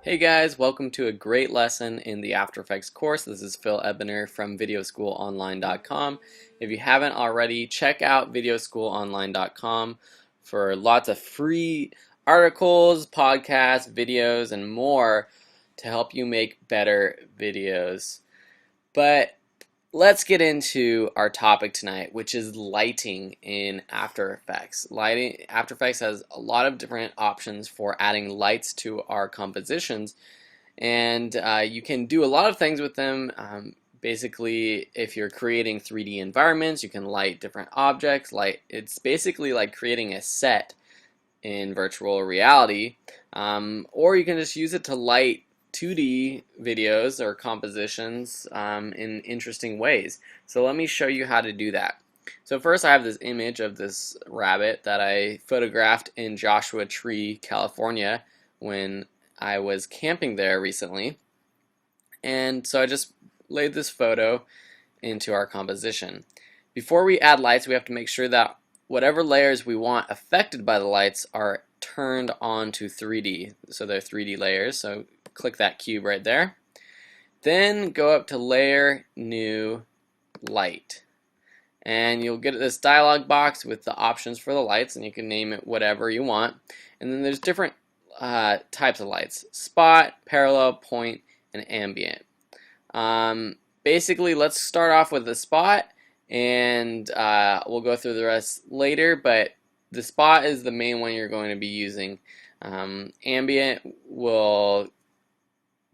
Hey guys, welcome to a great lesson in the After Effects course. This is Phil Ebener from videoschoolonline.com. If you haven't already, check out videoschoolonline.com for lots of free articles, podcasts, videos, and more to help you make better videos. But let's get into our topic tonight, which is lighting in After Effects. After Effects has a lot of different options for adding lights to our compositions, and you can do a lot of things with them. Basically, if you're creating 3D environments, you can light different objects. It's basically like creating a set in virtual reality, or you can just use it to light 2D videos or compositions in interesting ways. So let me show you how to do that. So first I have this image of this rabbit that I photographed in Joshua Tree, California when I was camping there recently. And so I just laid this photo into our composition. Before we add lights, we have to make sure that whatever layers we want affected by the lights are turned on to 3D. So they're 3D layers. So click that cube right there. Then go up to Layer, New, Light. And you'll get this dialog box with the options for the lights, and you can name it whatever you want. And then there's different types of lights: spot, parallel, point, and ambient. Basically, let's start off with the spot, and we'll go through the rest later, but the spot is the main one you're going to be using. Ambient will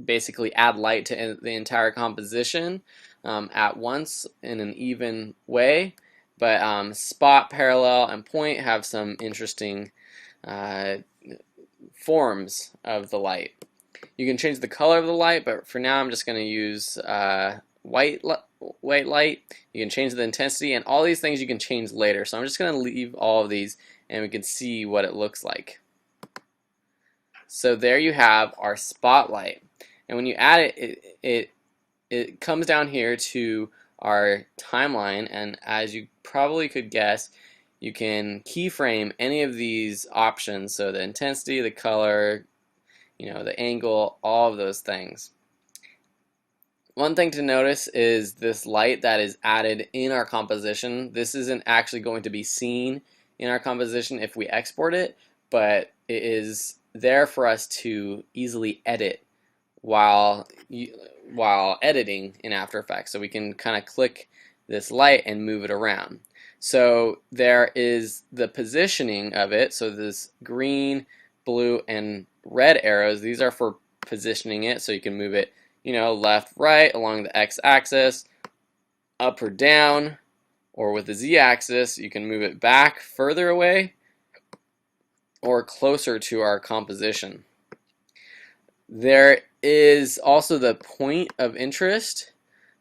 basically add light to the entire composition at once in an even way, but spot, parallel, and point have some interesting forms of the light. You can change the color of the light, but for now I'm just going to use white light. You can change the intensity, and all these things you can change later. So I'm just going to leave all of these, and we can see what it looks like. So there you have our spotlight. And when you add it, it comes down here to our timeline, and as you probably could guess, you can keyframe any of these options. So the intensity, the color, the angle, all of those things. One thing to notice is this light that is added in our composition. This isn't actually going to be seen in our composition if we export it, but it is there for us to easily edit while editing in After Effects. So we can kind of click this light and move it around. So there is the positioning of it. So this green, blue, and red arrows, these are for positioning it, so you can move it, left, right, along the x-axis, up or down, or with the z-axis, you can move it back further away or closer to our composition. There is also the point of interest.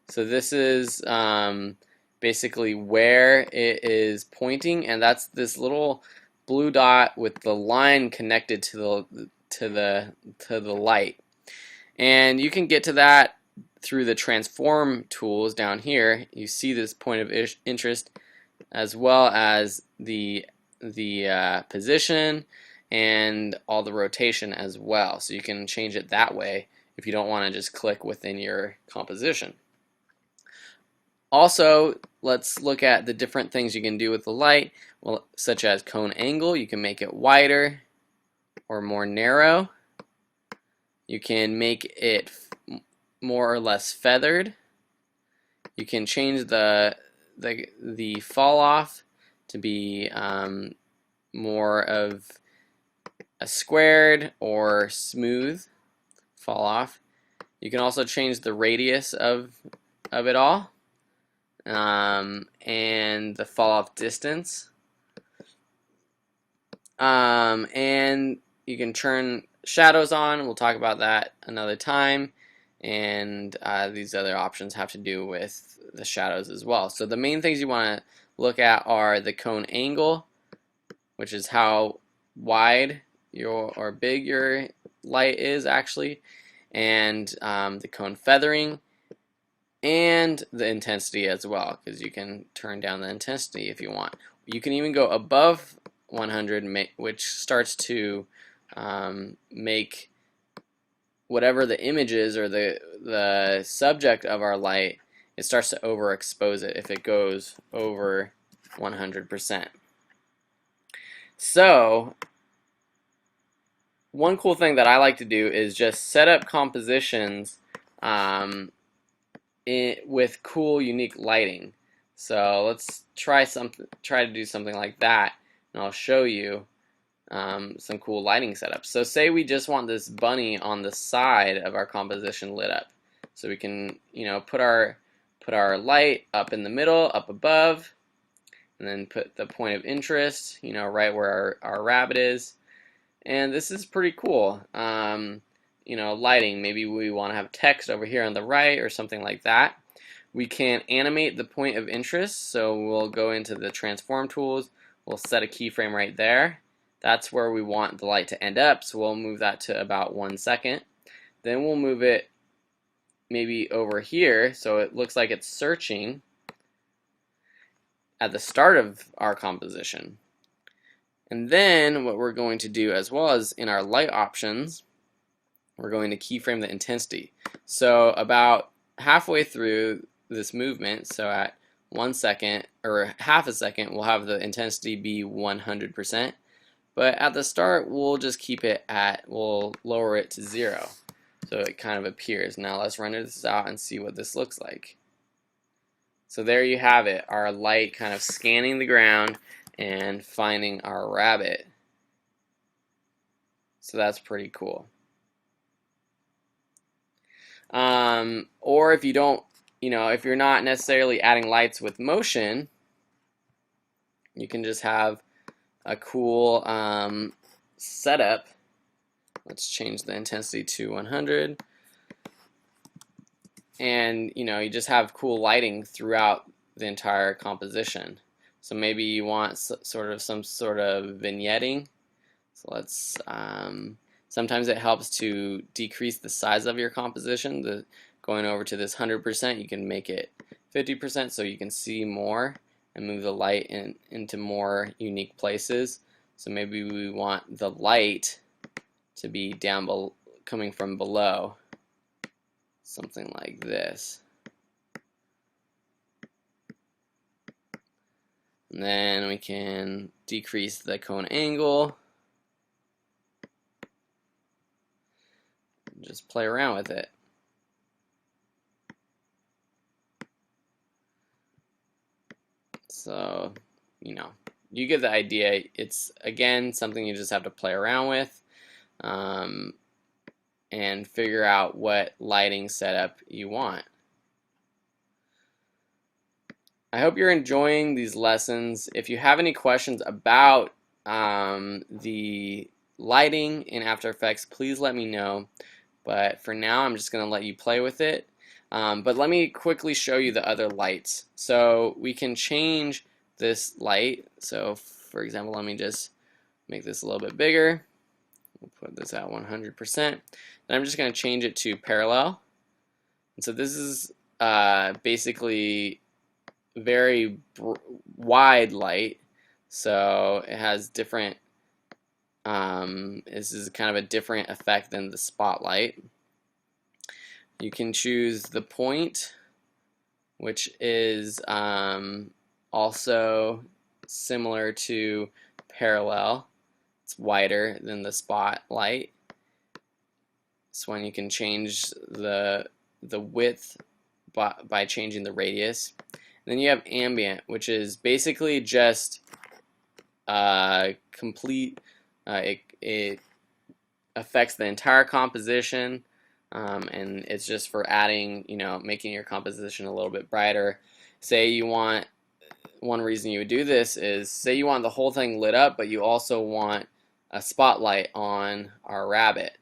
So this is basically where it is pointing, and that's this little blue dot with the line connected to the light. And you can get to that through the transform tools down here. You see this point of interest as well as the position and all the rotation as well. So you can change it that way if you don't want to just click within your composition. Also, let's look at the different things you can do with the light, such as cone angle. You can make it wider or more narrow. You can make it more or less feathered. You can change the fall off to be more of a squared or smooth fall off. You can also change the radius of it all, and the fall off distance, and you can turn shadows on. We'll talk about that another time, and these other options have to do with the shadows as well. So the main things you want to look at are the cone angle, which is how wide or big your light is actually, and the cone feathering, and the intensity as well, because you can turn down the intensity if you want. You can even go above 100, which starts to make whatever the image is or the subject of our light, it starts to overexpose it if it goes over 100%. So one cool thing that I like to do is just set up compositions with cool, unique lighting. So let's try to do something like that, and I'll show you some cool lighting setups. So say we just want this bunny on the side of our composition lit up. So we can, put our light up in the middle, up above, and then put the point of interest, right where our rabbit is. And this is pretty cool. Lighting. Maybe we want to have text over here on the right or something like that. We can animate the point of interest. So we'll go into the transform tools. We'll set a keyframe right there. That's where we want the light to end up, so we'll move that to about 1 second. Then we'll move it maybe over here so it looks like it's searching at the start of our composition. And then what we're going to do, as well as in our light options, we're going to keyframe the intensity. So about halfway through this movement, so at 1 second or half a second, we'll have the intensity be 100%. But at the start, we'll just we'll lower it to 0. So it kind of appears. Now let's render this out and see what this looks like. So there you have it, our light kind of scanning the ground and finding our rabbit. So that's pretty cool. Or if you don't, if you're not necessarily adding lights with motion, you can just have a cool setup. Let's change the intensity to 100, and you just have cool lighting throughout the entire composition. So maybe you want some sort of vignetting. So let's sometimes it helps to decrease the size of your composition. Going over to this 100%, you can make it 50% so you can see more and move the light into more unique places. So maybe we want the light to be coming from below, something like this. And then we can decrease the cone angle. Just play around with it. So, you get the idea. It's, again, something you just have to play around with and figure out what lighting setup you want. I hope you're enjoying these lessons. If you have any questions about the lighting in After Effects, please let me know. But for now, I'm just going to let you play with it. But let me quickly show you the other lights. So we can change this light. So for example, let me just make this a little bit bigger. We'll put this at 100%. Then I'm just going to change it to parallel. And so this is basically very wide light. So it has different, this is kind of a different effect than the spotlight. You can choose the point, which is also similar to parallel. It's wider than the spotlight. This one you can change the width by changing the radius. And then you have ambient, which is basically just complete. It affects the entire composition. And it's just for adding, making your composition a little bit brighter. Say you want, one reason you would do this is, say you want the whole thing lit up, but you also want a spotlight on our rabbit.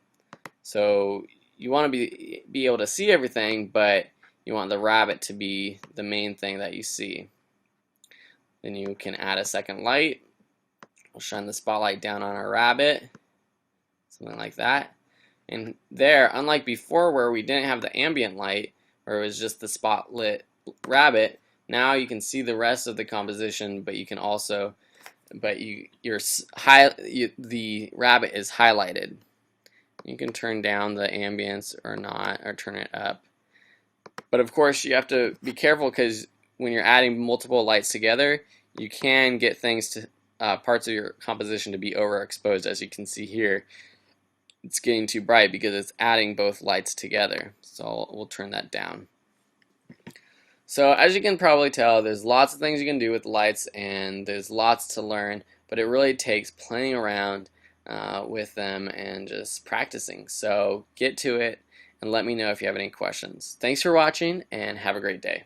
So you want to be able to see everything, but you want the rabbit to be the main thing that you see. Then you can add a second light. We'll shine the spotlight down on our rabbit, something like that. And there, unlike before where we didn't have the ambient light, where it was just the spotlit rabbit, now you can see the rest of the composition, but you can also, the rabbit is highlighted. You can turn down the ambience or not, or turn it up. But of course, you have to be careful because when you're adding multiple lights together, you can get things to parts of your composition to be overexposed. As you can see here, it's getting too bright because it's adding both lights together. So we'll turn that down. So as you can probably tell, there's lots of things you can do with lights, and there's lots to learn, but it really takes playing around with them and just practicing. So get to it and let me know if you have any questions. Thanks for watching, and have a great day.